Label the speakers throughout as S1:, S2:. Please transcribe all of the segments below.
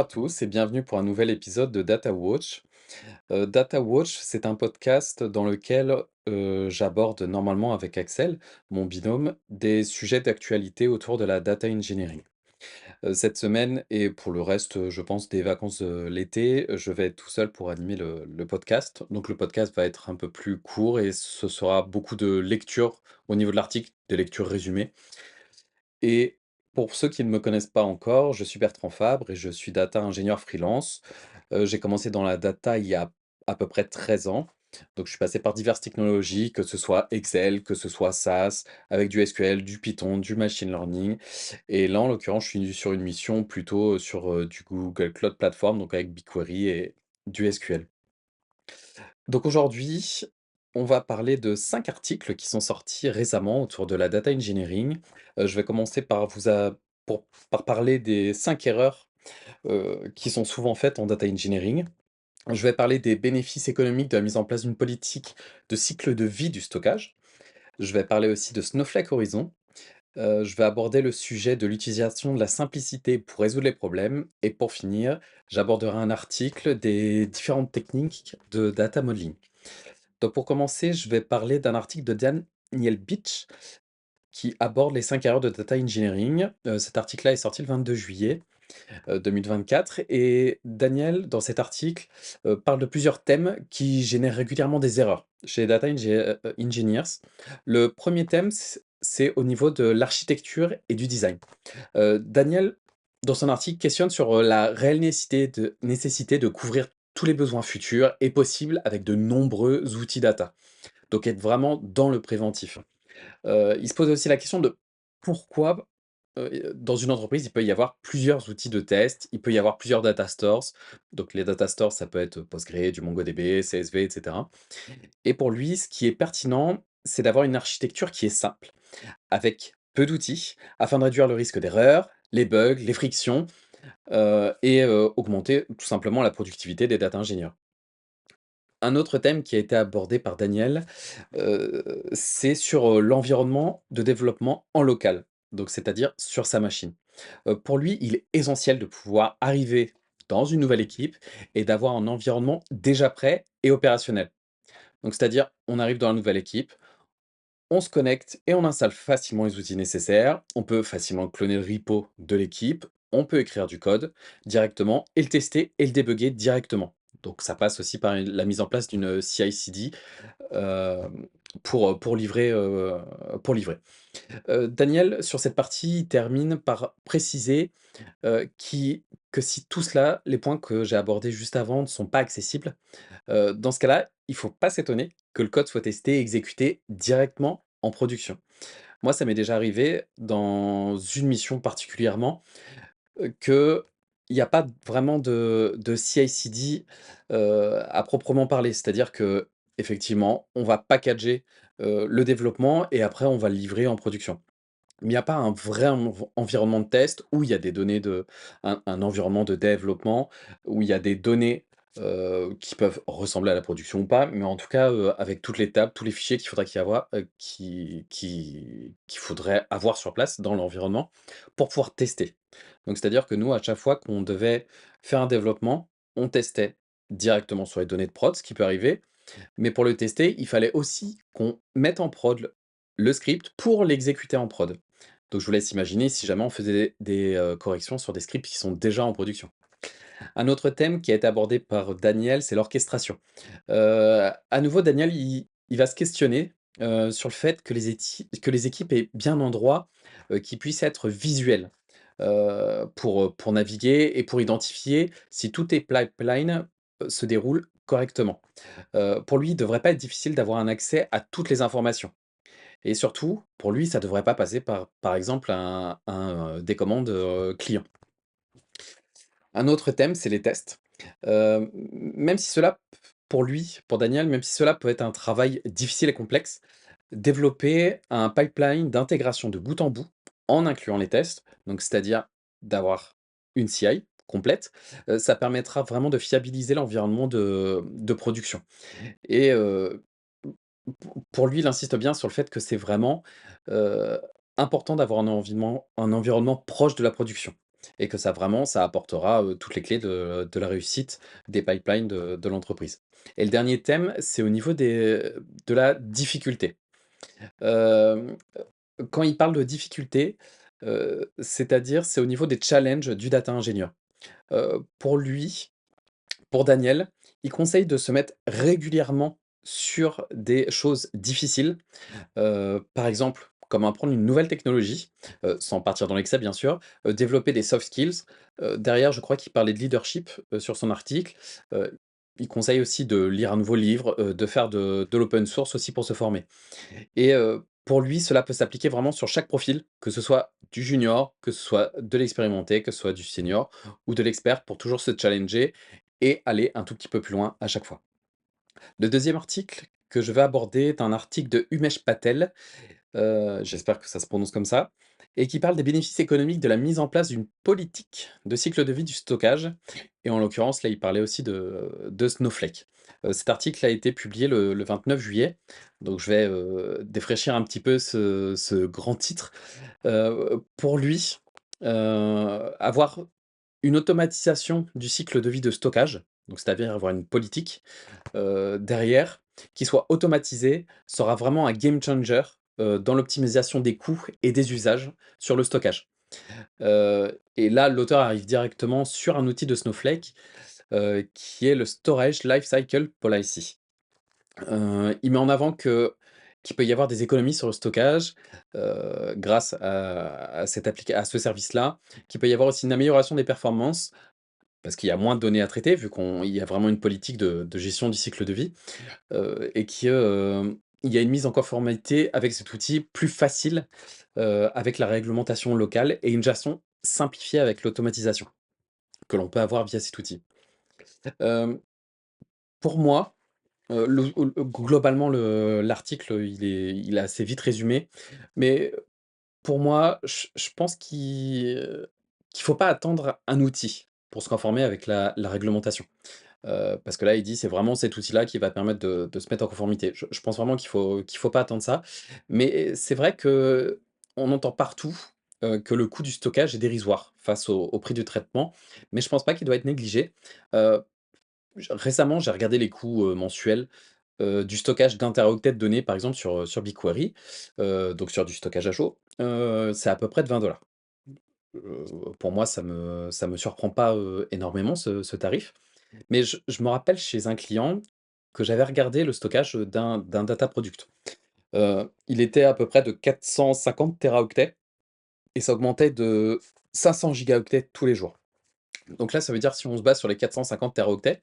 S1: à tous et bienvenue pour un nouvel épisode de Data Watch. Data Watch, c'est un podcast dans lequel j'aborde normalement avec Axel, mon binôme, des sujets d'actualité autour de la data engineering. Cette semaine et pour le reste, je pense, des vacances de l'été, je vais être tout seul pour animer le podcast. Donc le podcast va être un peu plus court et ce sera beaucoup de lectures au niveau de l'article, des lectures résumées. Et pour ceux qui ne me connaissent pas encore, je suis Bertrand Fabre et je suis data ingénieur freelance. J'ai commencé dans la data il y a à peu près 13 ans. Donc je suis passé par diverses technologies, que ce soit Excel, que ce soit SAS, avec du SQL, du Python, du machine learning. Et là, en l'occurrence, je suis sur une mission plutôt sur du Google Cloud Platform, donc avec BigQuery et du SQL. Donc aujourd'hui, on va parler de 5 articles qui sont sortis récemment autour de la data engineering. Je vais commencer par par parler des 5 erreurs, qui sont souvent faites en data engineering. Je vais parler des bénéfices économiques de la mise en place d'une politique de cycle de vie du stockage. Je vais parler aussi de Snowflake Horizon. Je vais aborder le sujet de l'utilisation de la simplicité pour résoudre les problèmes et pour finir, j'aborderai un article des différentes techniques de data modeling. Donc pour commencer, je vais parler d'un article de Daniel Beach qui aborde les 5 erreurs de data engineering. Cet article-là est sorti le 22 juillet 2024 et Daniel, dans cet article, parle de plusieurs thèmes qui génèrent régulièrement des erreurs chez les engineers. Le premier thème, c'est au niveau de l'architecture et du design. Daniel, dans son article, questionne sur, la réelle nécessité de couvrir tous les besoins futurs et possibles avec de nombreux outils data. Donc être vraiment dans le préventif. Il se pose aussi la question de pourquoi, dans une entreprise, il peut y avoir plusieurs outils de test, il peut y avoir plusieurs data stores. Donc les data stores, ça peut être Postgre, du MongoDB, CSV, et cetera. Et pour lui, ce qui est pertinent, c'est d'avoir une architecture qui est simple, avec peu d'outils, afin de réduire le risque d'erreur, les bugs, les frictions, augmenter tout simplement la productivité des data ingénieurs. Un autre thème qui a été abordé par Daniel, c'est sur, l'environnement de développement en local, donc c'est-à-dire sur sa machine. Pour lui, il est essentiel de pouvoir arriver dans une nouvelle équipe et d'avoir un environnement déjà prêt et opérationnel. Donc c'est-à-dire, on arrive dans la nouvelle équipe, on se connecte et on installe facilement les outils nécessaires. On peut facilement cloner le repo de l'équipe. On peut écrire du code directement et le tester et le débugger directement. Donc ça passe aussi par la mise en place d'une CI/CD pour livrer. Pour livrer. Daniel, sur cette partie, il termine par préciser que si tout cela, les points que j'ai abordés juste avant, ne sont pas accessibles, dans ce cas-là, il faut pas s'étonner que le code soit testé et exécuté directement en production. Moi, ça m'est déjà arrivé dans une mission particulièrement, qu'il y a pas vraiment de CI/CD, à proprement parler. C'est-à-dire que effectivement, on va packager, le développement et après on va le livrer en production. Mais il n'y a pas un vrai environnement de test où il y a des données un environnement de développement, où il y a des données, qui peuvent ressembler à la production ou pas, mais en tout cas, avec toutes les tables, tous les fichiers qu'il faudrait avoir sur place dans l'environnement pour pouvoir tester. Donc c'est-à-dire que nous, à chaque fois qu'on devait faire un développement, on testait directement sur les données de prod, ce qui peut arriver, mais pour le tester, il fallait aussi qu'on mette en prod le script pour l'exécuter en prod. Donc je vous laisse imaginer si jamais on faisait des corrections sur des scripts qui sont déjà en production. Un autre thème qui a été abordé par Daniel, c'est l'orchestration. À nouveau, Daniel, il va se questionner, sur le fait que les équipes aient bien un endroit, qui puisse être visuel, pour naviguer et pour identifier si tout tes pipelines, se déroulent correctement. Pour lui, il ne devrait pas être difficile d'avoir un accès à toutes les informations. Et surtout, pour lui, ça devrait pas passer par exemple, des commandes, clients. Un autre thème, c'est les tests. Même si cela, pour lui, pour Daniel, même si cela peut être un travail difficile et complexe, développer un pipeline d'intégration de bout en bout, en incluant les tests, donc c'est-à-dire d'avoir une CI complète, ça permettra vraiment de fiabiliser l'environnement de production. Et pour lui, il insiste bien sur le fait que c'est vraiment, heu, important d'avoir un environnement proche de la production. et que ça apportera, toutes les clés de la réussite des pipelines de l'entreprise. Et le dernier thème, c'est au niveau de la difficulté. Hem, Quand il parle de difficulté, c'est-à-dire, c'est au niveau des challenges du data ingénieur. Pour lui, pour Daniel, il conseille de se mettre régulièrement sur des choses difficiles. Par exemple, comme apprendre une nouvelle technologie, sans partir dans l'excès bien sûr, développer des soft skills. Derrière, je crois qu'il parlait de leadership, sur son article. Il conseille aussi de lire un nouveau livre, de faire de l'open source aussi pour se former. Et pour lui, cela peut s'appliquer vraiment sur chaque profil, que ce soit du junior, que ce soit de l'expérimenté, que ce soit du senior ou de l'expert, pour toujours se challenger et aller un tout petit peu plus loin à chaque fois. Le deuxième article que je vais aborder est un article de Umesh Patel, j'espère que ça se prononce comme ça, et qui parle des bénéfices économiques de la mise en place d'une politique de cycle de vie du stockage. Et en l'occurrence, là, il parlait aussi de Snowflake. Cet article a été publié le 29 juillet, donc je vais défraîchir un petit peu ce grand titre. Pour lui, avoir une automatisation du cycle de vie de stockage, donc c'est-à-dire avoir une politique derrière, qui soit automatisé, sera vraiment un game changer, dans l'optimisation des coûts et des usages sur le stockage. Et là, l'auteur arrive directement sur un outil de Snowflake, qui est le Storage Lifecycle Policy. Il met en avant qu'il peut y avoir des économies sur le stockage, grâce à cette à ce service-là, qu'il peut y avoir aussi une amélioration des performances, parce qu'il y a moins de données à traiter, vu qu'il y a vraiment une politique de gestion du cycle de vie. Et il y a une mise en conformité avec cet outil plus facile, avec la réglementation locale et une gestion simplifiée avec l'automatisation que l'on peut avoir via cet outil. Hem, pour moi, globalement l'article, il est assez vite résumé, mais pour moi, je pense qu'il faut pas attendre un outil pour se conformer avec la réglementation. Parce que là, il dit: «C'est vraiment cet outil-là qui va permettre de se mettre en conformité». Je pense vraiment qu'il faut pas attendre ça. Mais c'est vrai que on entend partout, que le coût du stockage est dérisoire face au prix du traitement, mais je pense pas qu'il doit être négligé. Heu, Récemment, j'ai regardé les coûts, mensuels, du stockage d'un de données, par exemple, sur BigQuery, donc sur du stockage à chaud. C'est à peu près de 20. Heu, pour moi, ça me surprend pas, énormément ce tarif. Mais je me rappelle chez un client que j'avais regardé le stockage, d'un data product. Il était à peu près de 450 téraoctets et ça augmentait de 500 gigaoctets tous les jours. Donc là, ça veut dire si on se base sur les 450 téraoctets,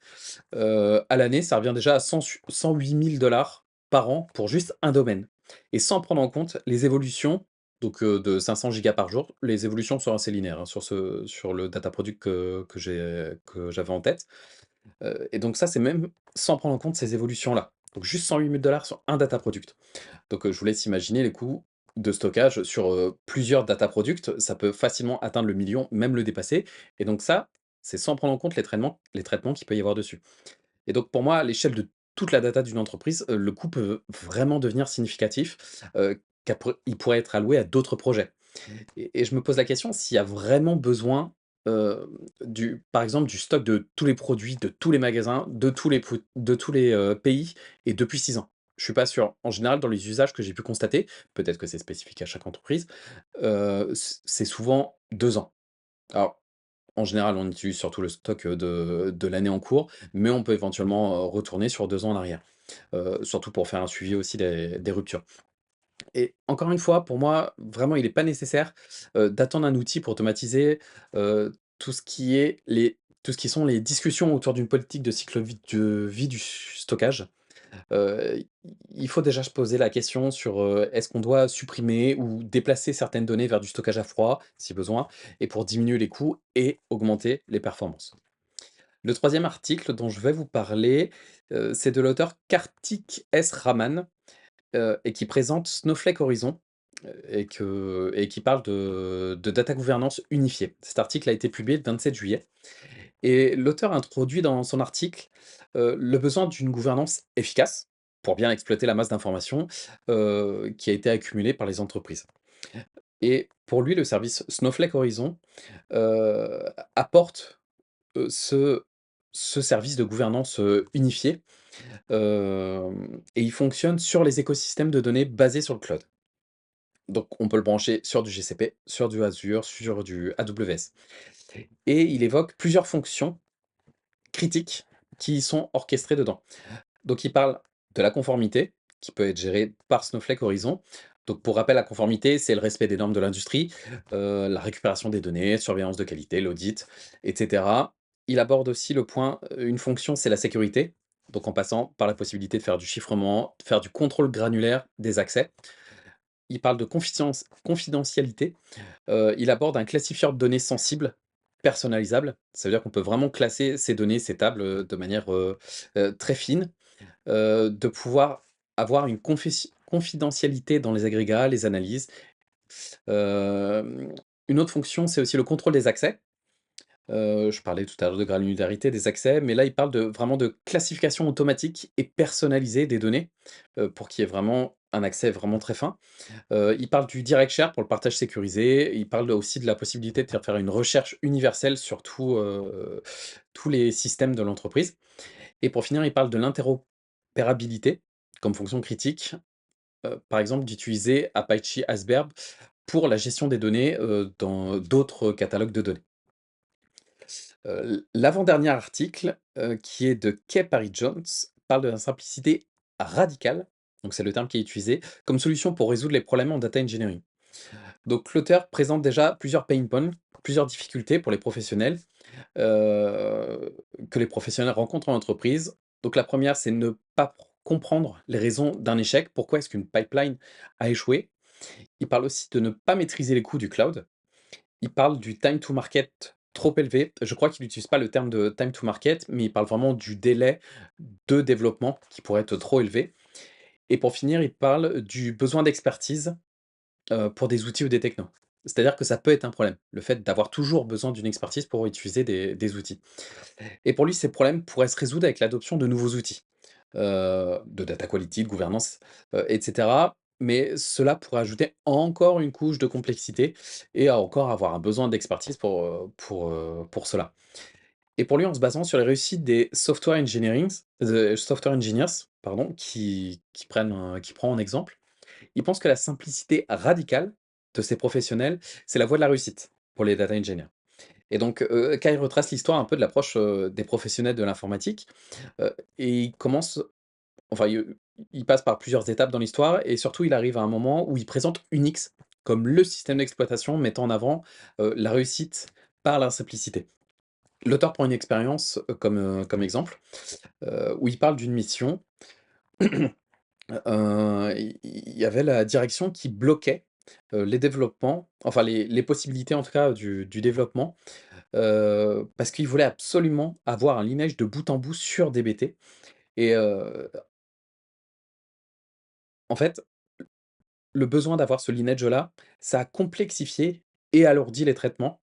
S1: à l'année, ça revient déjà à 108 000 $ par an pour juste un domaine et sans prendre en compte les évolutions, donc de 500 gigas par jour. Les évolutions sont assez linéaires, hein, sur le data product que j'avais en tête. Et donc ça, c'est même sans prendre en compte ces évolutions-là. Donc juste 108 000 $ sur un data product. Donc, je vous laisse imaginer les coûts de stockage sur, plusieurs data products. Ça peut facilement atteindre le million, même le dépasser. Et donc ça, c'est sans prendre en compte les traitements qu'il peut y avoir dessus. Et donc pour moi, à l'échelle de toute la data d'une entreprise, le coût peut vraiment devenir significatif, il pourrait être alloué à d'autres projets. Et je me pose la question s'il y a vraiment besoin, par exemple, du stock de tous les produits, de tous les magasins, de tous les pays et depuis 6 ans. Je suis pas sûr. En général, dans les usages que j'ai pu constater, peut-être que c'est spécifique à chaque entreprise, c'est souvent 2 ans. Alors, en général, on utilise surtout le stock, de l'année en cours, mais on peut éventuellement, retourner sur 2 ans en arrière, surtout pour faire un suivi aussi des ruptures. Et encore une fois, pour moi, vraiment, il n'est pas nécessaire, d'attendre un outil pour automatiser, tout ce qui sont les discussions autour d'une politique de vie du stockage. Heu, il faut déjà se poser la question sur, est-ce qu'on doit supprimer ou déplacer certaines données vers du stockage à froid, si besoin, et pour diminuer les coûts et augmenter les performances. Le troisième article dont je vais vous parler, c'est de l'auteur Karthik S. Raman, et qui présente Snowflake Horizon, et qui parle de data gouvernance unifiée. Cet article a été publié le 27 juillet et l'auteur introduit dans son article, le besoin d'une gouvernance efficace pour bien exploiter la masse d'informations, qui a été accumulée par les entreprises. Et pour lui, le service Snowflake Horizon, heu, apporte, ce service de gouvernance, unifié, et il fonctionne sur les écosystèmes de données basés sur le cloud. Donc on peut le brancher sur du GCP, sur du Azure, sur du AWS. Et il évoque plusieurs fonctions critiques qui sont orchestrées dedans. Donc il parle de la conformité, qui peut être gérée par Snowflake Horizon. Donc pour rappel, la conformité, c'est le respect des normes de l'industrie, la récupération des données, surveillance de qualité, l'audit, et cetera. Il aborde aussi le point, une fonction, c'est la sécurité, donc en passant par la possibilité de faire du chiffrement, de faire du contrôle granulaire des accès. Il parle de confidentialité. Il aborde un classifieur de données sensibles, personnalisables. Ça veut dire qu'on peut vraiment classer ces données, ces tables, de manière, très fine, de pouvoir avoir une confidentialité dans les agrégats, les analyses. Hem, une autre fonction, c'est aussi le contrôle des accès. Je parlais tout à l'heure de granularité des accès, mais là, il parle de vraiment de classification automatique et personnalisée des données, pour qu'il y ait vraiment un accès vraiment très fin. Il parle du direct share pour le partage sécurisé. Il parle aussi de la possibilité de faire une recherche universelle sur tous les systèmes de l'entreprise. Et pour finir, il parle de l'interopérabilité comme fonction critique, par exemple d'utiliser Apache Iceberg pour la gestion des données, dans d'autres catalogues de données. L'avant-dernier article, qui est de Kay Parry Jones, parle de la simplicité radicale, donc c'est le terme qui est utilisé, comme solution pour résoudre les problèmes en data engineering. Donc l'auteur présente déjà plusieurs pain points, plusieurs difficultés pour les professionnels, que les professionnels rencontrent en entreprise. Donc la première, c'est ne pas comprendre les raisons d'un échec. Pourquoi est-ce qu'une pipeline a échoué? Il parle aussi de ne pas maîtriser les coûts du cloud. Il parle du time to market trop élevé. Je crois qu'il n'utilise pas le terme de time to market, mais il parle vraiment du délai de développement qui pourrait être trop élevé. Et pour finir, il parle du besoin d'expertise, pour des outils ou des technos. C'est-à-dire que ça peut être un problème, le fait d'avoir toujours besoin d'une expertise pour utiliser des outils. Et pour lui, ces problèmes pourraient se résoudre avec l'adoption de nouveaux outils, de data quality, de gouvernance, et cetera. Mais cela pourrait ajouter encore une couche de complexité et à encore avoir un besoin d'expertise pour cela. Et pour lui, en se basant sur les réussites des software engineers, pardon, qui prend en exemple, il pense que la simplicité radicale de ces professionnels, c'est la voie de la réussite pour les data engineers. Et donc, Kyle retrace l'histoire un peu de l'approche, des professionnels de l'informatique, et il commence enfin, il passe par plusieurs étapes dans l'histoire et surtout il arrive à un moment où il présente Unix comme le système d'exploitation mettant en avant, la réussite par la simplicité. L'auteur prend une expérience, comme exemple, où il parle d'une mission. Il y avait la direction qui bloquait, les développements, enfin les possibilités en tout cas du développement, parce qu'ils voulaient absolument avoir un lineage de bout en bout sur DBT et en fait, le besoin d'avoir ce lineage-là, ça a complexifié et alourdi les traitements,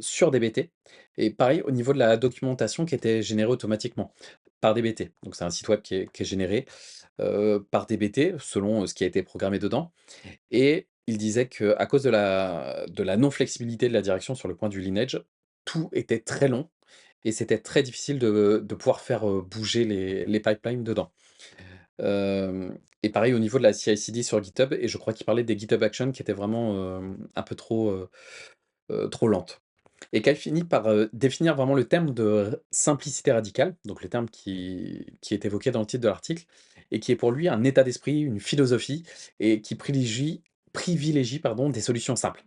S1: sur DBT et pareil au niveau de la documentation qui était générée automatiquement par DBT. Donc c'est un site web qui est généré, par DBT selon, ce qui a été programmé dedans. Et il disait qu'à cause de la non-flexibilité de la direction sur le point du lineage, tout était très long et c'était très difficile de pouvoir faire, bouger les pipelines dedans. Et pareil au niveau de la CI/CD sur GitHub et je crois qu'il parlait des GitHub Actions qui étaient vraiment, un peu trop lentes. Et qu'elle finit par, définir vraiment le terme de r simplicité radicale, donc le terme qui est évoqué dans le titre de l'article et qui est pour lui un état d'esprit, une philosophie et qui privilégie pardon, des solutions simples.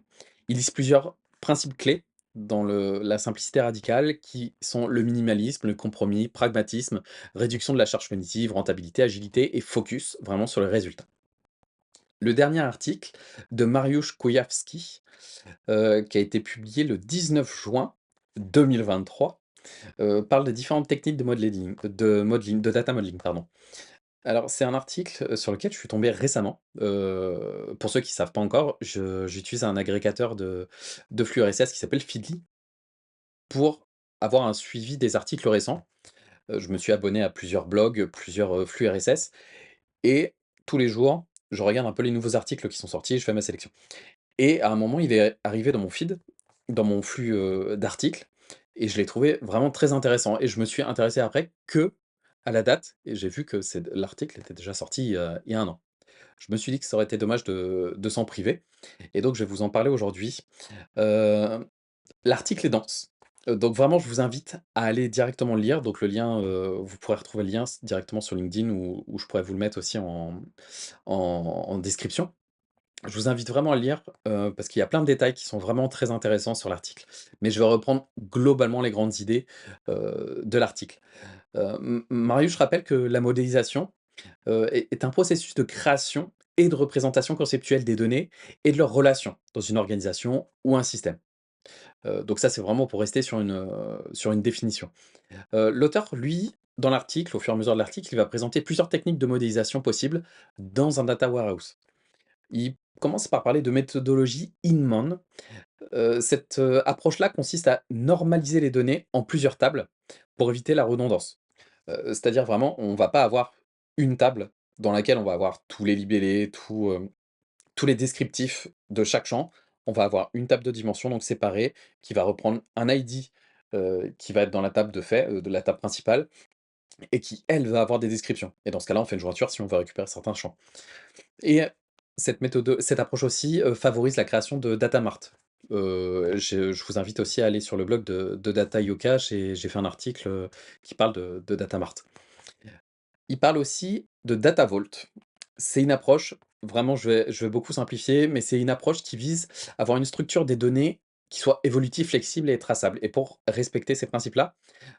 S1: Il liste plusieurs principes clés dans la simplicité radicale qui sont le minimalisme, le compromis, pragmatisme, réduction de la charge cognitive, rentabilité, agilité et focus vraiment sur le résultat. Le dernier article de Mariusz Kujawski, qui a été publié le 19 juin 2023, parle des différentes techniques de data modeling, pardon. Alors, c'est un article, sur lequel je suis tombé récemment. Pour ceux qui ne savent pas encore, j'utilise un agrégateur de flux RSS qui s'appelle Feedly pour avoir un suivi des articles récents. Je me suis abonné à plusieurs blogs, plusieurs, flux RSS et tous les jours, je regarde un peu les nouveaux articles qui sont sortis et je fais ma sélection. et à un moment, il est arrivé dans mon feed, dans mon flux, d'articles et je l'ai trouvé vraiment très intéressant et je me suis intéressé après que à la date et j'ai vu que l'article était déjà sorti il y a 1 an. Je me suis dit que ça aurait été dommage de s'en priver et donc je vais vous en parler aujourd'hui. Heu, L'article est dense, donc vraiment je vous invite à aller directement le lire. Donc le lien, vous pourrez retrouver le lien directement sur LinkedIn ou je pourrais vous le mettre aussi en description. Je vous invite vraiment à le lire, parce qu'il y a plein de détails qui sont vraiment très intéressants sur l'article. Mais je vais reprendre globalement les grandes idées, de l'article. Marius rappelle que la modélisation, est un processus de création et de représentation conceptuelle des données et de leurs relations dans une organisation ou un système. Donc ça, c'est vraiment pour rester sur une définition. L'auteur, lui, dans l'article, au fur et à mesure de l'article, il va présenter plusieurs techniques de modélisation possibles dans un data warehouse. Il commence par parler de méthodologie Inman. Cette, approche-là consiste à normaliser les données en plusieurs tables pour éviter la redondance. C'est-à-dire vraiment, on va pas avoir une table dans laquelle on va avoir tous les libellés, tous les descriptifs de chaque champ. On va avoir une table de dimension donc séparée qui va reprendre un ID, qui va être dans la table de fait, de la table principale et qui, elle, va avoir des descriptions et dans ce cas-là, on fait une jointure si on veut récupérer certains champs. Et cette approche aussi, favorise la création de data mart. Je vous invite aussi à aller sur le blog de Data Yoka, j'ai fait un article, qui parle de data mart. Il parle aussi de data vault. C'est une approche, vraiment je vais beaucoup simplifier, mais c'est une approche qui vise à avoir une structure des données qui soit évolutive, flexible et traçable et pour respecter ces principes-là,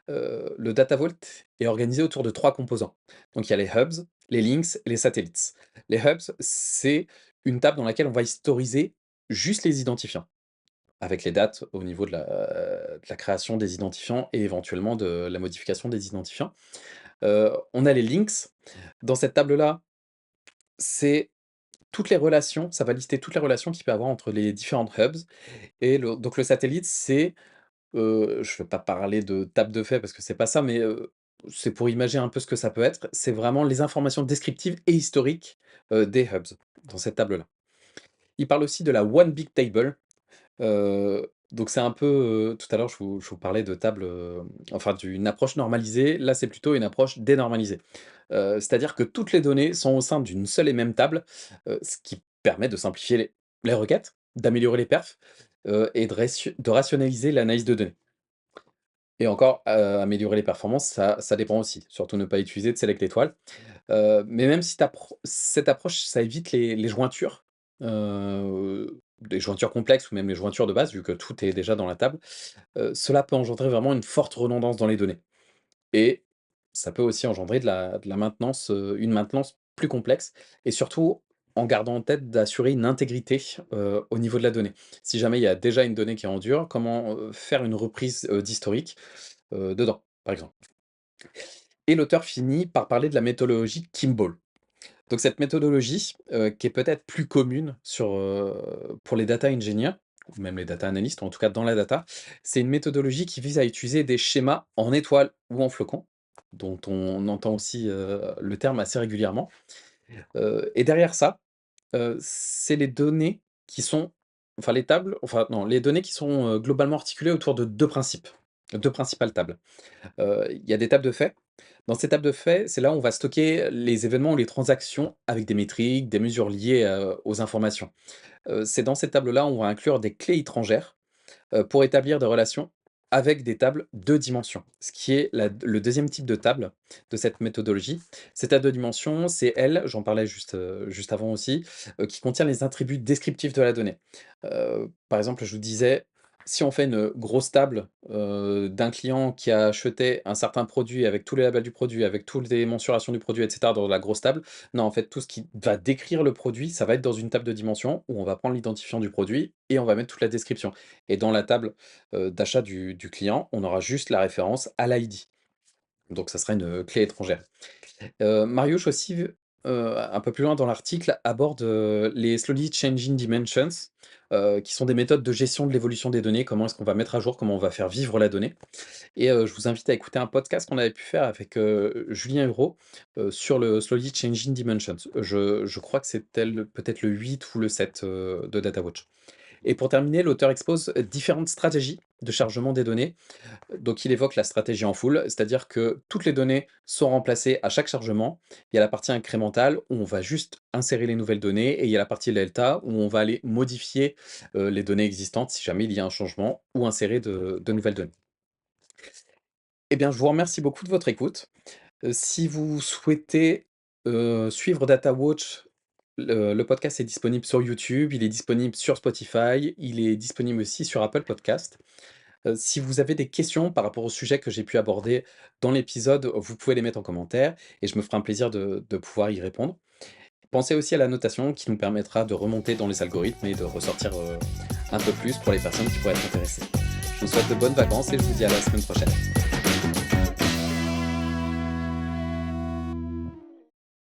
S1: le data vault est organisé autour de 3 composants. Donc il y a les hubs, les links et les satellites. Les hubs, c'est une table dans laquelle on va historiser juste les identifiants, avec les dates au niveau de la création des identifiants et éventuellement de la modification des identifiants. On a les links. Dans cette table-là, c'est toutes les relations, ça va lister toutes les relations qu'il peut y avoir entre les différentes hubs et donc le satellite, c'est je vais pas parler de table de fait parce que c'est pas ça, mais c'est pour imaginer un peu ce que ça peut être. C'est vraiment les informations descriptives et historiques, des hubs, dans cette table-là. Il parle aussi de la one big table, donc c'est un peu, tout à l'heure je vous parlais de table, enfin d'une approche normalisée, là c'est plutôt une approche dénormalisée. C'est-à-dire que toutes les données sont au sein d'une seule et même table, ce qui permet de simplifier les requêtes, d'améliorer les perfs, et de rationaliser l'analyse de données. Et encore, améliorer les performances, ça dépend aussi. Surtout ne pas utiliser de select étoile. Mais même si cette approche, ça évite les jointures, des jointures complexes ou même les jointures de base, vu que tout est déjà dans la table, cela peut engendrer vraiment une forte redondance dans les données et ça peut aussi engendrer de la maintenance, une maintenance plus complexe et surtout en gardant en tête d'assurer une intégrité, au niveau de la donnée. Si jamais il y a déjà une donnée qui est en dur, comment, faire une reprise, d'historique, dedans, par exemple. Et l'auteur finit par parler de la méthodologie Kimball. Donc cette méthodologie, qui est peut-être plus commune pour les data engineers ou même les data analystes, ou en tout cas dans la data, c'est une méthodologie qui vise à utiliser des schémas en étoile ou en flocon, dont on entend aussi, le terme assez régulièrement. Et derrière ça, c'est les données qui sont enfin les tables enfin non, les données qui sont, globalement articulées autour de 2 principes, 2 principales tables. Il y a des tables de faits. Dans ces tables de faits, c'est là où on va stocker les événements ou les transactions avec des métriques, des mesures liées, aux informations. C'est dans cette table-là, on va inclure des clés étrangères, pour établir des relations avec des tables 2 dimensions. Ce qui est le deuxième type de table de cette méthodologie. Cette table 2 dimensions, c'est elle, j'en parlais juste avant aussi, qui contient les attributs descriptifs de la donnée. Par exemple, je vous disais, si on fait une grosse table, d'un client qui a acheté un certain produit avec tous les labels du produit, avec toutes les mensurations du produit et cetera dans la grosse table. Non, en fait, tout ce qui va décrire le produit, ça va être dans une table de dimensions où on va prendre l'identifiant du produit et on va mettre toute la description. Et dans la table, d'achat du client, on aura juste la référence à l'ID. Donc ça sera une, clé étrangère. Mariusz aussi un peu plus loin dans l'article, aborde, les slowly changing dimensions, qui sont des méthodes de gestion de l'évolution des données. Comment est-ce qu'on va mettre à jour, comment on va faire vivre la donnée et je vous invite à écouter un podcast qu'on avait pu faire avec, Julien Hureau, sur le slowly changing dimensions. Je crois que c'était peut-être le 8 ou le 7, de DataWatch. Et pour terminer, l'auteur expose différentes stratégies de chargement des données. Donc il évoque la stratégie en full, c'est-à-dire que toutes les données sont remplacées à chaque chargement. Il y a la partie incrémentale où on va juste insérer les nouvelles données et il y a la partie delta où on va aller modifier, les données existantes si jamais il y a un changement ou insérer de nouvelles données. Eh bien, je vous remercie beaucoup de votre écoute. Si vous souhaitez, suivre DataWatch, le podcast est disponible sur YouTube, il est disponible sur Spotify, il est disponible aussi sur Apple Podcast. Si vous avez des questions par rapport au sujet que j'ai pu aborder dans l'épisode, vous pouvez les mettre en commentaire et je me ferai un plaisir de pouvoir y répondre. Pensez aussi à la notation qui nous permettra de remonter dans les algorithmes et de ressortir, un peu plus pour les personnes qui pourraient être intéressées. Je vous souhaite de bonnes vacances et je vous dis à la semaine prochaine.